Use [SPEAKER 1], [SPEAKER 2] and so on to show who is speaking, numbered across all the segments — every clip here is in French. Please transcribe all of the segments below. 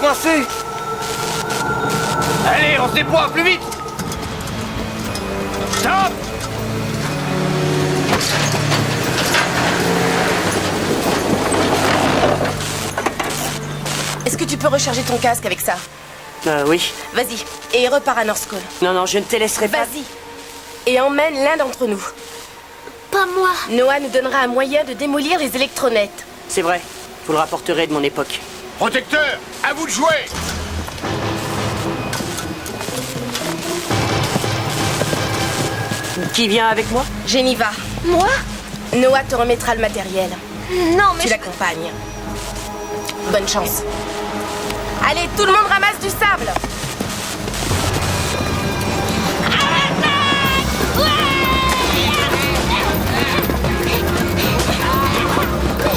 [SPEAKER 1] coincé. Allez, on se déploie, plus vite. Stop.
[SPEAKER 2] Est-ce que tu peux recharger ton casque avec ça?
[SPEAKER 3] Oui.
[SPEAKER 2] Vas-y, et repars à North Call.
[SPEAKER 3] Non, je ne te laisserai pas.
[SPEAKER 2] Vas-y, et emmène l'un d'entre nous.
[SPEAKER 4] Pas moi.
[SPEAKER 2] Noah nous donnera un moyen de démolir les électronettes.
[SPEAKER 3] C'est vrai, vous le rapporterez de mon époque.
[SPEAKER 1] Protecteur, à vous de jouer.
[SPEAKER 3] Qui vient avec moi?
[SPEAKER 2] Jenny va.
[SPEAKER 4] Moi?
[SPEAKER 2] Noah te remettra le matériel.
[SPEAKER 4] Non, mais
[SPEAKER 2] Tu l'accompagnes. Bonne chance. Allez, tout le monde ramasse du sable.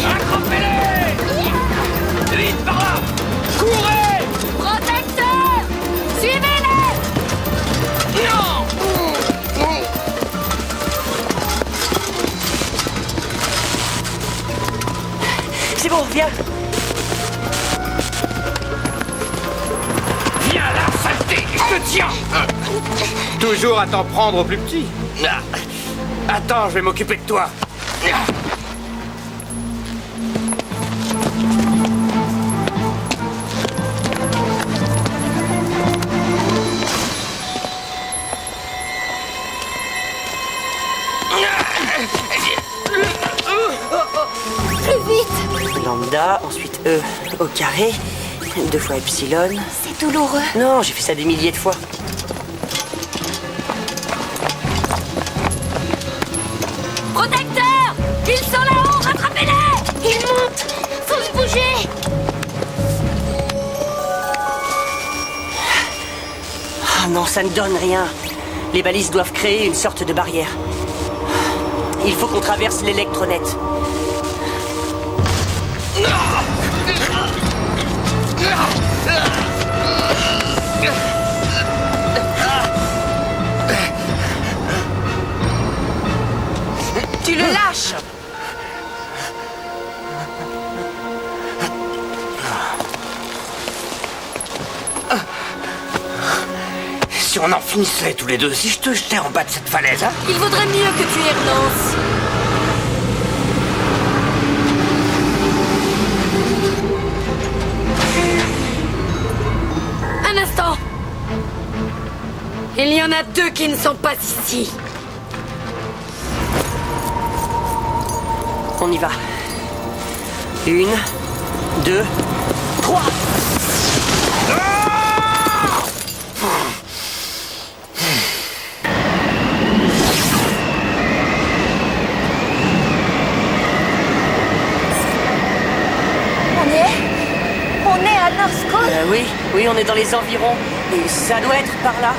[SPEAKER 1] Attrapez-les. Vite par là. Courez.
[SPEAKER 4] Protecteur! Suivez-les!
[SPEAKER 1] Non.
[SPEAKER 3] C'est bon, viens.
[SPEAKER 1] Viens là, saleté. Je te tiens. Toujours à t'en prendre au plus petit. Attends, je vais m'occuper de toi.
[SPEAKER 4] Plus vite!
[SPEAKER 3] Lambda, ensuite E au carré, 2 fois epsilon.
[SPEAKER 4] C'est douloureux.
[SPEAKER 3] Non, j'ai fait ça des milliers de fois.
[SPEAKER 4] Protecteur! Ils sont là-haut! Rattrapez-les! Ils montent! Faut se bouger!
[SPEAKER 3] Ah non, ça ne donne rien. Les balises doivent créer une sorte de barrière. Il faut qu'on traverse l'électronet.
[SPEAKER 2] Tu le lâches.
[SPEAKER 1] Si on en finissait tous les deux, si je te jetais en bas de cette falaise, hein?
[SPEAKER 4] Il vaudrait mieux que tu y renonces. Un instant! Il y en a 2 qui ne sont pas ici.
[SPEAKER 3] On y va. 1, 2, 3.
[SPEAKER 4] On est à North Call.
[SPEAKER 3] Oui, on est dans les environs. Et ça doit être par là.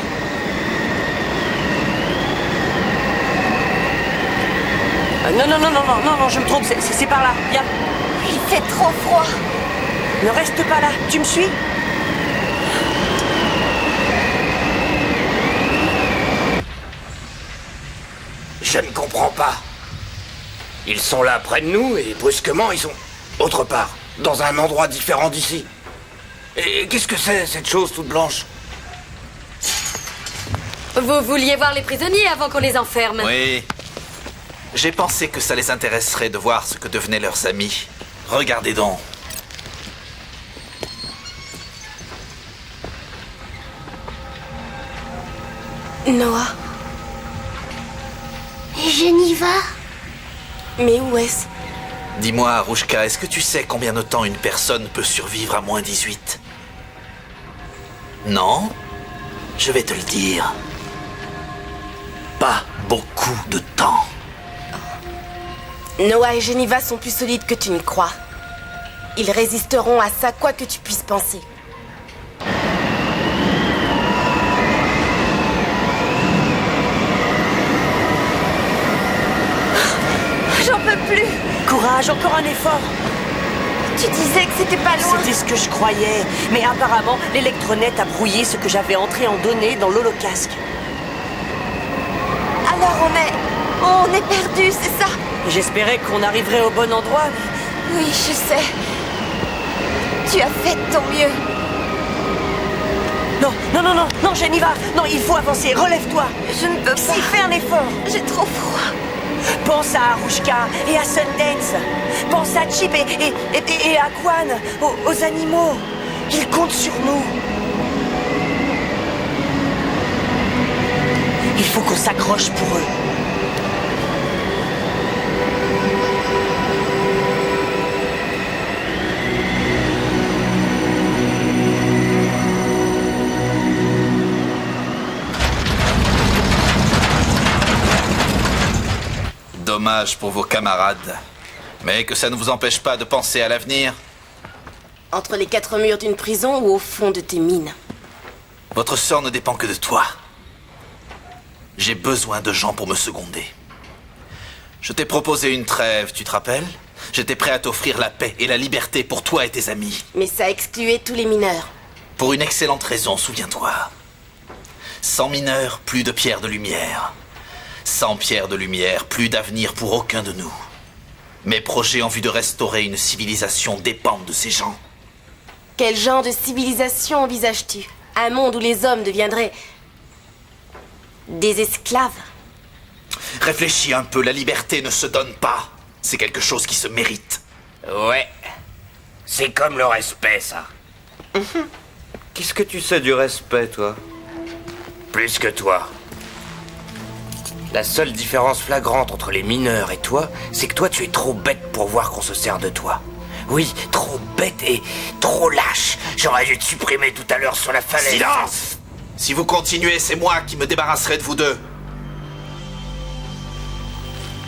[SPEAKER 3] Non, je me trompe, c'est par là. Viens.
[SPEAKER 4] Il fait trop froid.
[SPEAKER 3] Ne reste pas là. Tu me suis?
[SPEAKER 1] Je ne comprends pas. Ils sont là près de nous et brusquement ils sont autre part, dans un endroit différent d'ici. Et qu'est-ce que c'est cette chose toute blanche?
[SPEAKER 4] Vous vouliez voir les prisonniers avant qu'on les enferme?
[SPEAKER 5] Oui. J'ai pensé que ça les intéresserait de voir ce que devenaient leurs amis. Regardez donc.
[SPEAKER 2] Noah,
[SPEAKER 4] Je n'y vais.
[SPEAKER 2] mais où est-ce?
[SPEAKER 5] Dis-moi, Arouchka, est-ce que tu sais combien de temps une personne peut survivre à moins 18? Non? Je vais te le dire. Pas beaucoup de temps.
[SPEAKER 2] Noah et Geneva sont plus solides que tu ne crois. Ils résisteront à ça quoi que tu puisses penser.
[SPEAKER 4] J'en peux plus.
[SPEAKER 3] Courage, encore un effort.
[SPEAKER 4] Tu disais que c'était pas loin.
[SPEAKER 3] C'était ce que je croyais. Mais apparemment, l'électronet a brouillé ce que j'avais entré en données dans l'holocasque.
[SPEAKER 4] Alors on est perdus, c'est ça?
[SPEAKER 3] J'espérais qu'on arriverait au bon endroit, mais...
[SPEAKER 4] Oui, je sais. Tu as fait de ton mieux.
[SPEAKER 3] Non, non, non, non, non, Geneva. Non, il faut avancer. Relève-toi.
[SPEAKER 2] Je ne peux
[SPEAKER 3] Si,
[SPEAKER 2] pas.
[SPEAKER 3] fais un effort.
[SPEAKER 2] J'ai trop froid.
[SPEAKER 3] Pense à Arushka et à Sundance. Pense à Chip et à Kwan, aux animaux. Ils comptent sur nous. Il faut qu'on s'accroche pour eux.
[SPEAKER 5] Dommage pour vos camarades. Mais que ça ne vous empêche pas de penser à l'avenir.
[SPEAKER 2] Entre les quatre murs d'une prison ou au fond de tes mines?
[SPEAKER 5] Votre sort ne dépend que de toi. J'ai besoin de gens pour me seconder. Je t'ai proposé une trêve, tu te rappelles? J'étais prêt à t'offrir la paix et la liberté pour toi et tes amis.
[SPEAKER 2] Mais ça excluait tous les mineurs.
[SPEAKER 5] Pour une excellente raison, souviens-toi. Sans mineurs, plus de pierres de lumière. Sans pierres de lumière, plus d'avenir pour aucun de nous. Mes projets en vue de restaurer une civilisation dépendent de ces gens.
[SPEAKER 2] Quel genre de civilisation envisages-tu? Un monde où les hommes deviendraient des esclaves?
[SPEAKER 5] Réfléchis un peu, la liberté ne se donne pas. C'est quelque chose qui se mérite.
[SPEAKER 1] Ouais. C'est comme le respect, ça.
[SPEAKER 6] Qu'est-ce que tu sais du respect, toi?
[SPEAKER 1] Plus que toi. La seule différence flagrante entre les mineurs et toi, c'est que toi, tu es trop bête pour voir qu'on se sert de toi. Oui, trop bête et trop lâche. J'aurais dû te supprimer tout à l'heure sur la falaise.
[SPEAKER 5] Silence! Si vous continuez, c'est moi qui me débarrasserai de vous deux.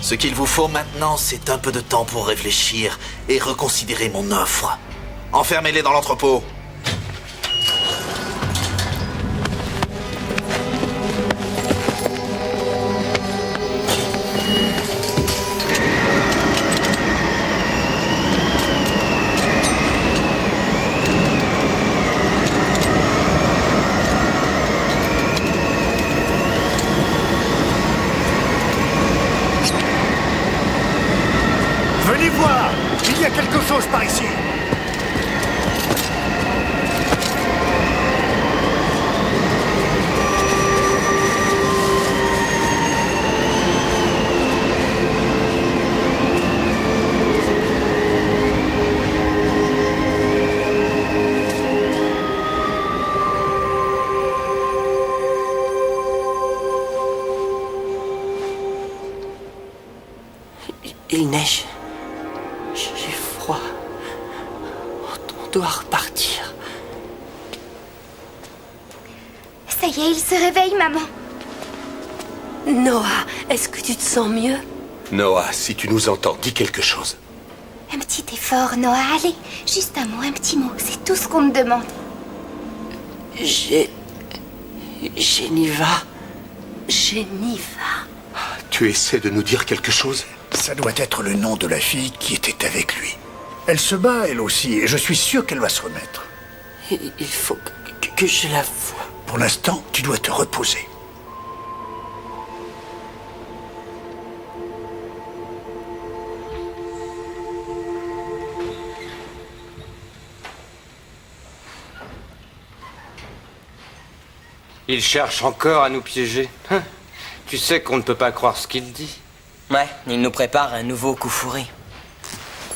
[SPEAKER 5] Ce qu'il vous faut maintenant, c'est un peu de temps pour réfléchir et reconsidérer mon offre. Enfermez-les dans l'entrepôt.
[SPEAKER 7] Venez voir! Il y a quelque chose par ici!
[SPEAKER 3] Il neige. J'ai froid. On doit repartir.
[SPEAKER 4] Ça y est, il se réveille, maman.
[SPEAKER 2] Noah, est-ce que tu te sens mieux?
[SPEAKER 7] Noah, si tu nous entends, dis quelque chose.
[SPEAKER 4] Un petit effort, Noah. Allez, juste un mot, un petit mot. C'est tout ce qu'on me demande.
[SPEAKER 3] Geneva.
[SPEAKER 2] Geneva.
[SPEAKER 7] Tu essaies de nous dire quelque chose? Ça doit être le nom de la fille qui était avec lui. Elle se bat, elle aussi, et je suis sûr qu'elle va se remettre.
[SPEAKER 3] Il faut que je la voie.
[SPEAKER 7] Pour l'instant, tu dois te reposer.
[SPEAKER 6] Il cherche encore à nous piéger. Tu sais qu'on ne peut pas croire ce qu'il dit.
[SPEAKER 8] Ouais, il nous prépare un nouveau coup fourré.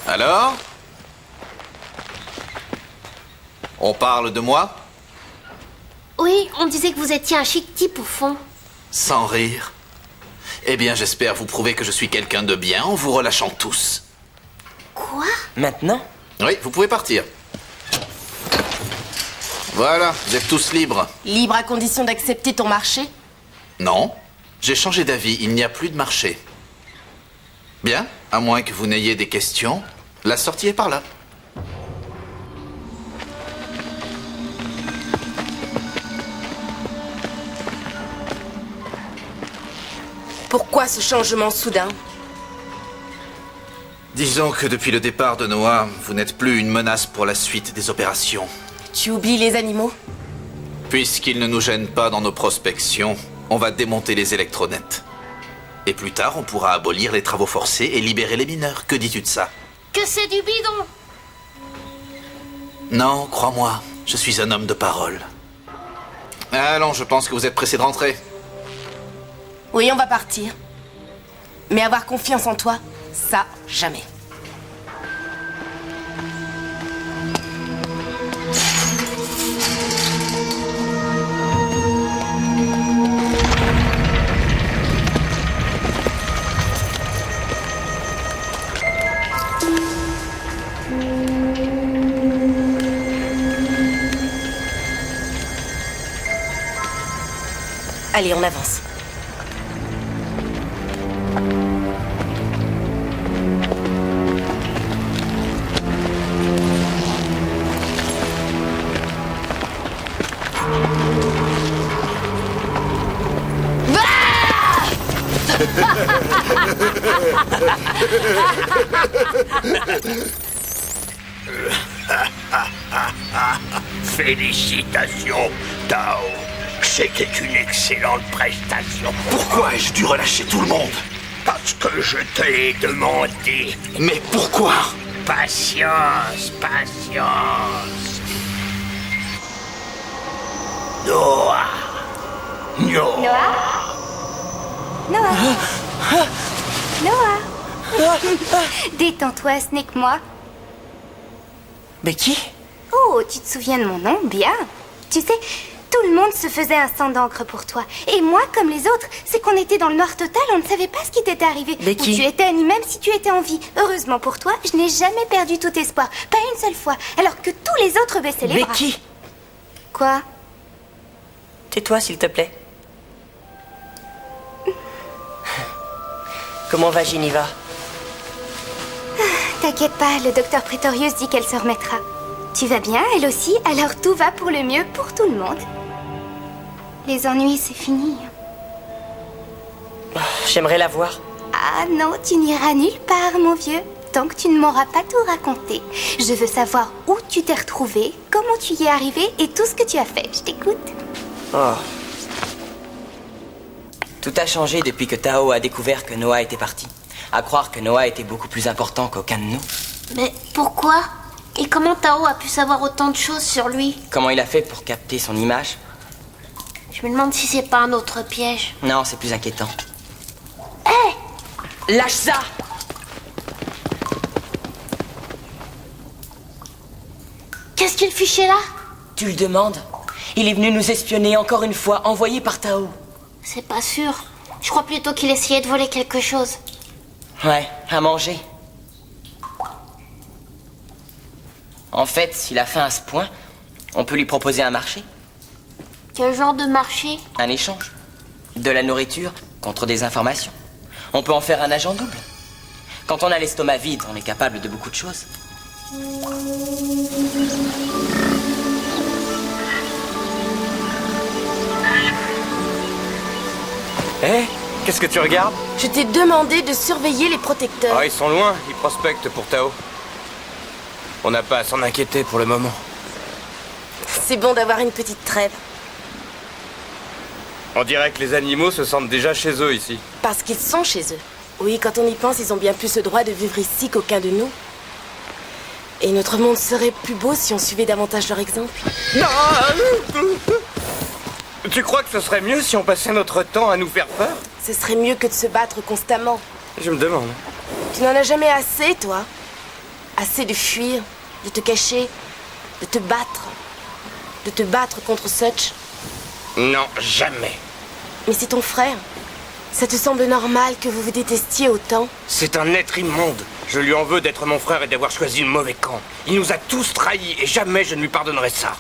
[SPEAKER 5] Alors? On parle de moi?
[SPEAKER 4] Oui, on disait que vous étiez un chic type au fond.
[SPEAKER 5] Sans rire. Eh bien, j'espère vous prouver que je suis quelqu'un de bien en vous relâchant tous.
[SPEAKER 4] Quoi?
[SPEAKER 8] Maintenant?
[SPEAKER 5] Oui, vous pouvez partir. Voilà, vous êtes tous libres.
[SPEAKER 2] Libre à condition d'accepter ton marché?
[SPEAKER 5] Non, j'ai changé d'avis, il n'y a plus de marché. Bien, à moins que vous n'ayez des questions, la sortie est par là.
[SPEAKER 2] Pourquoi ce changement soudain?
[SPEAKER 5] Disons que depuis le départ de Noah, vous n'êtes plus une menace pour la suite des opérations.
[SPEAKER 2] Tu oublies les animaux?
[SPEAKER 5] Puisqu'ils ne nous gênent pas dans nos prospections, on va démonter les électronets. Et plus tard, on pourra abolir les travaux forcés et libérer les mineurs. Que dis-tu de ça?
[SPEAKER 4] Que c'est du bidon!
[SPEAKER 5] Non, crois-moi, je suis un homme de parole. Allons, je pense que vous êtes pressé de rentrer.
[SPEAKER 2] Oui, on va partir. Mais avoir confiance en toi, ça, jamais. Allez, on avance.
[SPEAKER 7] Félicitations, Tao. C'était une excellente prestation.
[SPEAKER 5] Pourquoi ai-je dû relâcher tout le monde?
[SPEAKER 7] Parce que je te l'ai demandé.
[SPEAKER 5] Mais pourquoi?
[SPEAKER 7] Patience, patience. Noah. Noah.
[SPEAKER 4] Noah. Détends-toi, ce n'est que moi.
[SPEAKER 8] Becky?
[SPEAKER 4] Oh, tu te souviens de mon nom? Bien. Tu sais, tout le monde se faisait un sang d'encre pour toi. Et moi, comme les autres, c'est qu'on était dans le noir total, on ne savait pas ce qui t'était arrivé.
[SPEAKER 8] Becky.
[SPEAKER 4] Où tu étais, ni même si tu étais en vie. Heureusement pour toi, je n'ai jamais perdu tout espoir. Pas une seule fois. Alors que tous les autres baissaient les bras.
[SPEAKER 8] Becky!
[SPEAKER 4] Quoi?
[SPEAKER 8] Tais-toi, s'il te plaît. Comment va Geneva?
[SPEAKER 4] T'inquiète pas, le docteur Prétorius dit qu'elle se remettra. Tu vas bien, elle aussi, alors tout va pour le mieux pour tout le monde. Les ennuis, c'est fini.
[SPEAKER 8] J'aimerais la voir.
[SPEAKER 4] Ah non, tu n'iras nulle part, mon vieux, tant que tu ne m'auras pas tout raconté. Je veux savoir où tu t'es retrouvé, comment tu y es arrivé et tout ce que tu as fait. Je t'écoute.
[SPEAKER 8] Oh. Tout a changé depuis que Tao a découvert que Noah était parti. À croire que Noah était beaucoup plus important qu'aucun de nous.
[SPEAKER 4] Mais pourquoi? Et comment Tao a pu savoir autant de choses sur lui?
[SPEAKER 8] Comment il a fait pour capter son image?
[SPEAKER 4] Je me demande si c'est pas un autre piège.
[SPEAKER 8] Non, c'est plus inquiétant.
[SPEAKER 4] Hé!
[SPEAKER 8] Lâche ça!
[SPEAKER 4] Qu'est-ce qu'il fichait là?
[SPEAKER 8] Tu le demandes? Il est venu nous espionner encore une fois, envoyé par Tao.
[SPEAKER 4] C'est pas sûr. Je crois plutôt qu'il essayait de voler quelque chose.
[SPEAKER 8] Ouais, à manger. En fait, s'il a faim à ce point, on peut lui proposer un marché.
[SPEAKER 4] Quel genre de marché?
[SPEAKER 8] Un échange. De la nourriture contre des informations. On peut en faire un agent double. Quand on a l'estomac vide, on est capable de beaucoup de choses.
[SPEAKER 6] Hé, qu'est-ce que tu regardes?
[SPEAKER 2] Je t'ai demandé de surveiller les protecteurs.
[SPEAKER 6] Ah, ils sont loin, ils prospectent pour Tao. On n'a pas à s'en inquiéter pour le moment.
[SPEAKER 2] C'est bon d'avoir une petite trêve.
[SPEAKER 6] On dirait que les animaux se sentent déjà chez eux ici.
[SPEAKER 2] Parce qu'ils sont chez eux. Oui, quand on y pense, ils ont bien plus ce droit de vivre ici qu'aucun de nous. Et notre monde serait plus beau si on suivait davantage leur exemple.
[SPEAKER 6] Tu crois que ce serait mieux si on passait notre temps à nous faire peur?
[SPEAKER 2] Ce serait mieux que de se battre constamment.
[SPEAKER 6] Je me demande.
[SPEAKER 2] Tu n'en as jamais assez, toi? Assez de fuir, de te cacher, de te battre. De te battre contre Such.
[SPEAKER 6] Non, jamais.
[SPEAKER 2] Mais c'est ton frère. Ça te semble normal que vous vous détestiez autant?
[SPEAKER 6] C'est un être immonde. Je lui en veux d'être mon frère et d'avoir choisi le mauvais camp. Il nous a tous trahis et jamais je ne lui pardonnerai ça.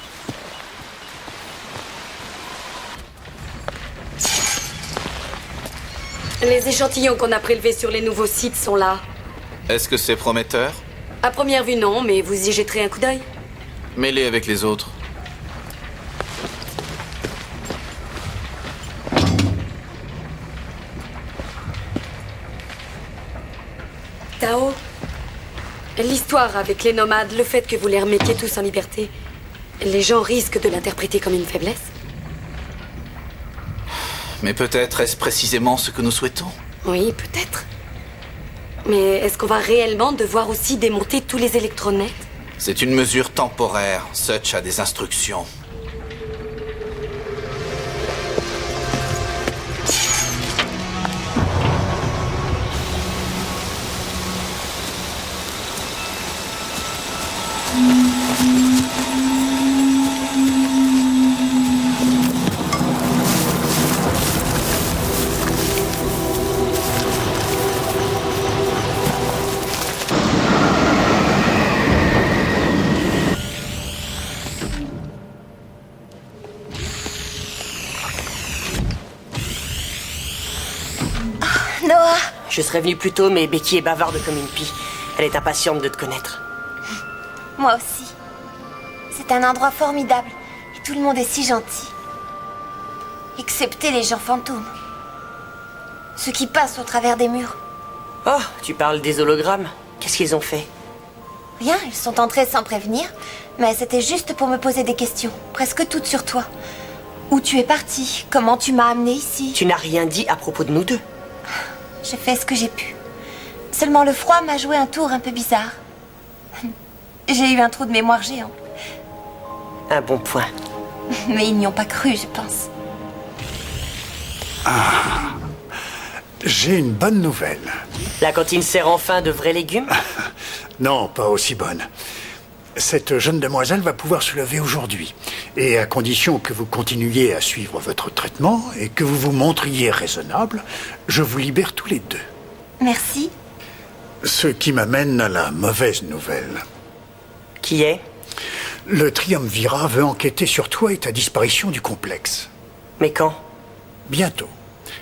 [SPEAKER 9] Les échantillons qu'on a prélevés sur les nouveaux sites sont là.
[SPEAKER 5] Est-ce que c'est prometteur?
[SPEAKER 9] À première vue, non, mais vous y jetterez un coup d'œil.
[SPEAKER 5] Mêlez avec les autres.
[SPEAKER 9] Tao, l'histoire avec les nomades, le fait que vous les remettiez tous en liberté, les gens risquent de l'interpréter comme une faiblesse.
[SPEAKER 5] Mais peut-être est-ce précisément ce que nous souhaitons?
[SPEAKER 9] Oui, peut-être. Mais est-ce qu'on va réellement devoir aussi démonter tous les électronets?
[SPEAKER 5] C'est une mesure temporaire. Such a des instructions.
[SPEAKER 3] Je serais venu plus tôt, mais Becky est bavarde comme une pie. Elle est impatiente de te connaître.
[SPEAKER 4] Moi aussi. C'est un endroit formidable. Et tout le monde est si gentil. Excepté les gens fantômes. Ceux qui passent au travers des murs.
[SPEAKER 3] Oh, tu parles des hologrammes? Qu'est-ce qu'ils ont fait?
[SPEAKER 4] Rien, ils sont entrés sans prévenir. Mais c'était juste pour me poser des questions. Presque toutes sur toi. Où tu es parti? Comment tu m'as amené ici?
[SPEAKER 3] Tu n'as rien dit à propos de nous deux.
[SPEAKER 4] J'ai fait ce que j'ai pu. Seulement le froid m'a joué un tour un peu bizarre. J'ai eu un trou de mémoire géant.
[SPEAKER 3] Un bon point.
[SPEAKER 4] Mais ils n'y ont pas cru, je pense.
[SPEAKER 7] J'ai une bonne nouvelle.
[SPEAKER 3] La cantine sert enfin de vrais légumes?
[SPEAKER 7] Non, pas aussi bonne. Cette jeune demoiselle va pouvoir se lever aujourd'hui. Et à condition que vous continuiez à suivre votre traitement et que vous vous montriez raisonnable, je vous libère tous les deux.
[SPEAKER 4] Merci.
[SPEAKER 7] Ce qui m'amène à la mauvaise nouvelle.
[SPEAKER 3] Qui est?
[SPEAKER 7] Le Triumvirat veut enquêter sur toi et ta disparition du complexe.
[SPEAKER 3] Mais quand?
[SPEAKER 7] Bientôt.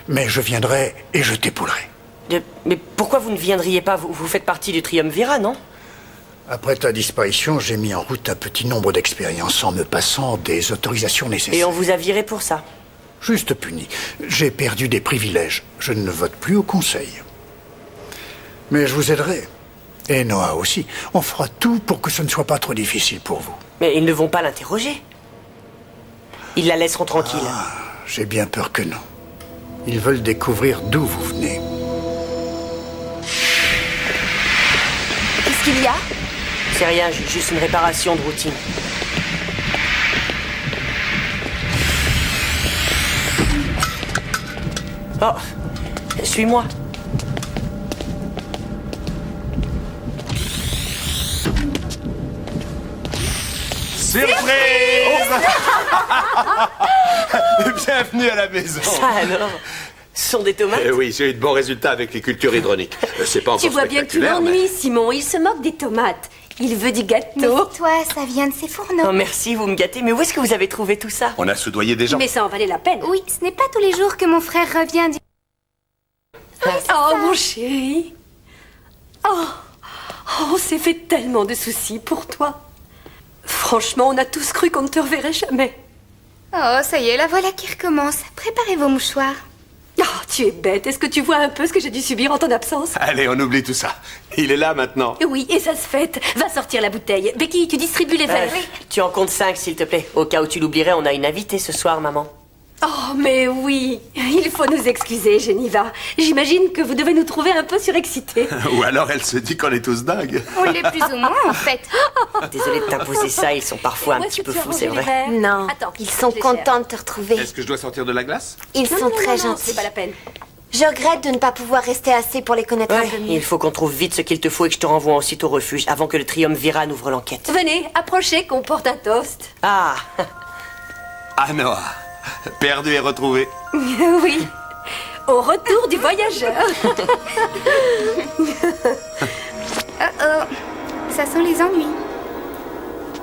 [SPEAKER 7] Mais je viendrai et je t'épaulerai.
[SPEAKER 3] Mais pourquoi vous ne viendriez pas? Vous faites partie du Triumvirat, non?
[SPEAKER 7] Après ta disparition, j'ai mis en route un petit nombre d'expériences en me passant des autorisations nécessaires.
[SPEAKER 3] Et on vous a viré pour ça?
[SPEAKER 7] Juste puni. J'ai perdu des privilèges. Je ne vote plus au conseil. Mais je vous aiderai. Et Noah aussi. On fera tout pour que ce ne soit pas trop difficile pour vous.
[SPEAKER 3] Mais ils ne vont pas l'interroger. Ils la laisseront tranquille.
[SPEAKER 7] J'ai bien peur que non. Ils veulent découvrir d'où vous venez.
[SPEAKER 4] Qu'est-ce qu'il y a?
[SPEAKER 3] C'est rien, juste une réparation de routine. Oh, suis-moi.
[SPEAKER 10] Surprise! Bienvenue à la maison.
[SPEAKER 3] Ça alors? Ce sont des tomates?
[SPEAKER 10] Oui, j'ai eu de bons résultats avec les cultures hydroniques. C'est pas encore
[SPEAKER 9] Tu vois bien que tu l'ennuies, Simon. Il se moque des tomates. Il veut du gâteau.
[SPEAKER 4] Méfie-toi, ça vient de ces fourneaux.
[SPEAKER 3] Oh, merci, vous me gâtez. Mais où est-ce que vous avez trouvé tout ça?
[SPEAKER 10] On a soudoyé des gens.
[SPEAKER 9] Mais ça en valait la peine.
[SPEAKER 4] Oui, ce n'est pas tous les jours que mon frère revient du...
[SPEAKER 9] Oh, mon chéri. Oh, on s'est fait tellement de soucis pour toi. Franchement, on a tous cru qu'on ne te reverrait jamais.
[SPEAKER 4] Oh, ça y est, la voilà qui recommence. Préparez vos mouchoirs.
[SPEAKER 9] Oh, tu es bête. Est-ce que tu vois un peu ce que j'ai dû subir en ton absence?
[SPEAKER 10] Allez, on oublie tout ça. Il est là maintenant.
[SPEAKER 9] Oui, et ça se fête. Va sortir la bouteille. Becky, tu distribues les verres.
[SPEAKER 3] Tu en comptes 5, s'il te plaît. Au cas où tu l'oublierais, on a une invitée ce soir, maman.
[SPEAKER 9] Oh, mais oui. Il faut nous excuser, Geniva. J'imagine que vous devez nous trouver un peu surexcités.
[SPEAKER 10] Ou alors elle se dit qu'on est tous dingues.
[SPEAKER 4] On l'est plus ou moins, en fait.
[SPEAKER 3] Désolée de t'imposer ça, ils sont parfois un petit peu fous, c'est vrai.
[SPEAKER 4] Non,
[SPEAKER 9] Attends,
[SPEAKER 4] ils sont contents de te retrouver.
[SPEAKER 10] Est-ce que je dois sortir de la glace?
[SPEAKER 4] Ils sont très gentils.
[SPEAKER 9] C'est pas la peine.
[SPEAKER 4] Je regrette de ne pas pouvoir rester assez pour les connaître un
[SPEAKER 3] Ouais,
[SPEAKER 4] peu mieux.
[SPEAKER 3] il faut qu'on trouve vite ce qu'il te faut et que je te renvoie ensuite au refuge avant que le Triumvirat n'ouvre l'enquête.
[SPEAKER 9] Venez, approchez qu'on porte un toast.
[SPEAKER 3] Ah,
[SPEAKER 10] Ah Noah, perdu et retrouvé.
[SPEAKER 9] Oui, au retour du voyageur.
[SPEAKER 4] Ça sent les ennuis.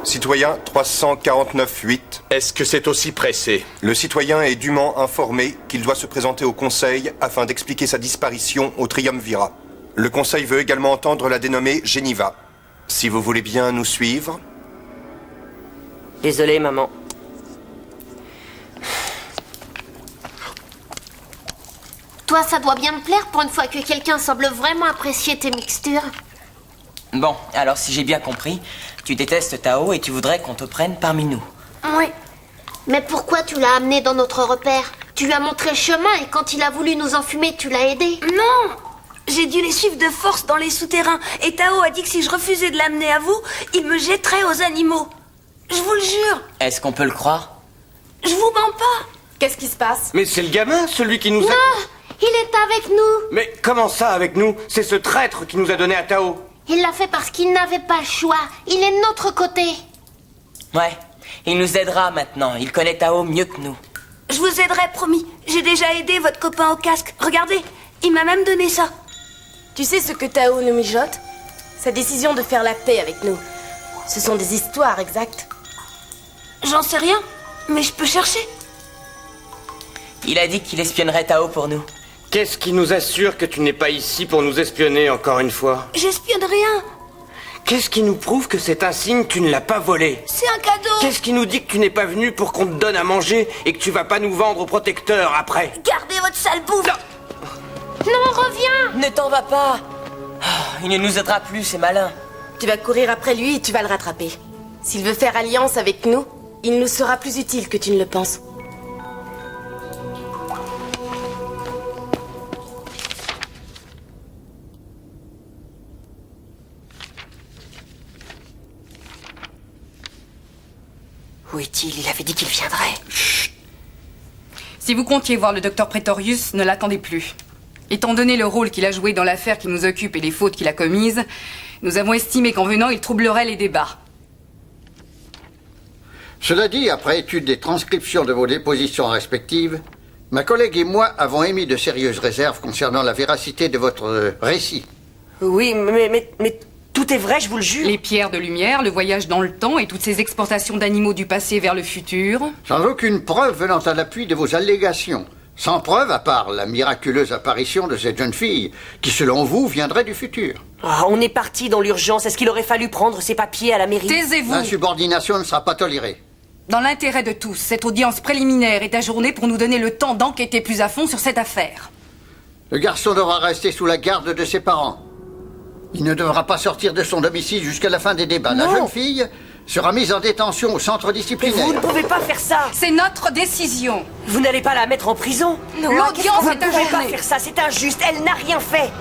[SPEAKER 11] Citoyen 349-8.
[SPEAKER 10] Est-ce que c'est aussi pressé?
[SPEAKER 11] Le citoyen est dûment informé qu'il doit se présenter au conseil afin d'expliquer sa disparition au Triumvirat. Le conseil veut également entendre la dénommée Geniva. Si vous voulez bien nous suivre.
[SPEAKER 3] désolé, maman.
[SPEAKER 12] Toi, ça doit bien te plaire pour une fois que quelqu'un semble vraiment apprécier tes mixtures.
[SPEAKER 8] Bon, alors si j'ai bien compris, tu détestes Tao et tu voudrais qu'on te prenne parmi nous.
[SPEAKER 12] Oui. Mais pourquoi tu l'as amené dans notre repère? Tu lui as montré le chemin et quand il a voulu nous enfumer, tu l'as aidé.
[SPEAKER 3] Non! J'ai dû les suivre de force dans les souterrains. Et Tao a dit que si je refusais de l'amener à vous, il me jetterait aux animaux. Je vous le jure.
[SPEAKER 8] Est-ce qu'on peut le croire?
[SPEAKER 3] Je vous mens pas.
[SPEAKER 2] Qu'est-ce qui se passe?
[SPEAKER 6] Mais c'est le gamin, celui qui nous a...
[SPEAKER 12] Non! Il est avec nous.
[SPEAKER 6] Mais comment ça avec nous? C'est ce traître qui nous a donné à Tao.
[SPEAKER 12] Il l'a fait parce qu'il n'avait pas le choix. Il est de notre côté.
[SPEAKER 8] Ouais, il nous aidera maintenant. Il connaît Tao mieux que nous.
[SPEAKER 3] Je vous aiderai, promis. J'ai déjà aidé votre copain au casque. Regardez, il m'a même donné ça.
[SPEAKER 2] Tu sais ce que Tao nous mijote? Sa décision de faire la paix avec nous. Ce sont des histoires exactes.
[SPEAKER 3] J'en sais rien, mais je peux chercher.
[SPEAKER 8] Il a dit qu'il espionnerait Tao pour nous.
[SPEAKER 6] Qu'est-ce qui nous assure que tu n'es pas ici pour nous espionner encore une fois?
[SPEAKER 12] J'espionne rien.
[SPEAKER 6] Qu'est-ce qui nous prouve que cet insigne, tu ne l'as pas volé?
[SPEAKER 12] C'est un cadeau.
[SPEAKER 6] Qu'est-ce qui nous dit que tu n'es pas venu pour qu'on te donne à manger et que tu vas pas nous vendre au protecteur après?
[SPEAKER 12] Gardez votre sale bouffe. Non, reviens.
[SPEAKER 8] Ne t'en va pas. Il ne nous aidera plus, c'est malin.
[SPEAKER 2] Tu vas courir après lui et tu vas le rattraper. S'il veut faire alliance avec nous, il nous sera plus utile que tu ne le penses.
[SPEAKER 3] Où est-il? Il avait dit qu'il viendrait.
[SPEAKER 13] Si vous comptiez voir le docteur Pretorius, ne l'attendez plus. Étant donné le rôle qu'il a joué dans l'affaire qui nous occupe et les fautes qu'il a commises, nous avons estimé qu'en venant, il troublerait les débats.
[SPEAKER 7] Cela dit, après étude des transcriptions de vos dépositions respectives, ma collègue et moi avons émis de sérieuses réserves concernant la véracité de votre récit.
[SPEAKER 3] Oui, mais tout est vrai, je vous le jure.
[SPEAKER 13] Les pierres de lumière, le voyage dans le temps et toutes ces exportations d'animaux du passé vers le futur.
[SPEAKER 7] Sans aucune preuve venant à l'appui de vos allégations. Sans preuve, à part la miraculeuse apparition de cette jeune fille, qui, selon vous, viendrait du futur.
[SPEAKER 3] Ah, on est parti dans l'urgence. Est-ce qu'il aurait fallu prendre ses papiers à la mairie?
[SPEAKER 13] Taisez-vous!
[SPEAKER 7] L'insubordination ne sera pas tolérée.
[SPEAKER 13] Dans l'intérêt de tous, cette audience préliminaire est ajournée pour nous donner le temps d'enquêter plus à fond sur cette affaire.
[SPEAKER 7] Le garçon devra rester sous la garde de ses parents. Il ne devra pas sortir de son domicile jusqu'à la fin des débats.
[SPEAKER 3] Non.
[SPEAKER 7] La jeune fille sera mise en détention au centre
[SPEAKER 3] Mais
[SPEAKER 7] disciplinaire.
[SPEAKER 3] vous ne pouvez pas faire ça.
[SPEAKER 13] C'est notre décision.
[SPEAKER 3] Vous n'allez pas la mettre en prison?
[SPEAKER 13] L'audience
[SPEAKER 3] Vous
[SPEAKER 13] est
[SPEAKER 3] ne pouvez pas
[SPEAKER 13] ajournée.
[SPEAKER 3] faire ça, c'est injuste. Elle n'a rien fait.